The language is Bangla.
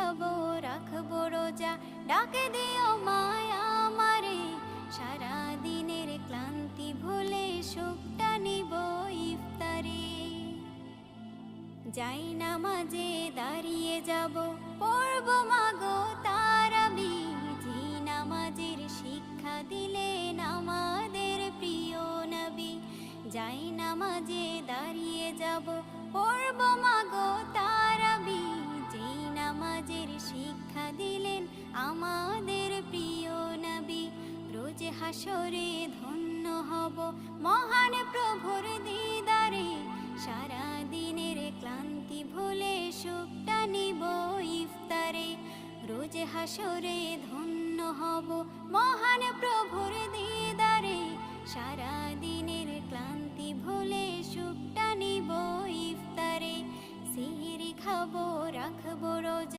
খাবো রাখবো রোজা, ডাকে দিও মায়া আমারে, সারা দিনের ক্লান্তি ভুলে সুখটা নিব ইফতারে। যাই নামাজে দাঁড়িয়ে যাব, পড়ব মাগো তারাবি, যে নামাজের শিক্ষা দিলেন আমাদের প্রিয় নবী। যাই নামাজে দাঁড়িয়ে যাব, পড়ব মাগো তারাবি, যে নামাজের শিক্ষা দিলেন আমাদের প্রিয় নবী। রোজ হাসরে ধন্য হব মহান প্রভুর দিদারে, সারা দিনের ক্লান্তি ভুলে সুখটা নিব ইফতারে। রোজ হাসরে ধন্য হব মহান প্রভুর দিদারে, সারা দিনের ক্লান্তি ভুলে সুখটা নিব ইফতারে। সিহরি খাবো রাখবো রোজা,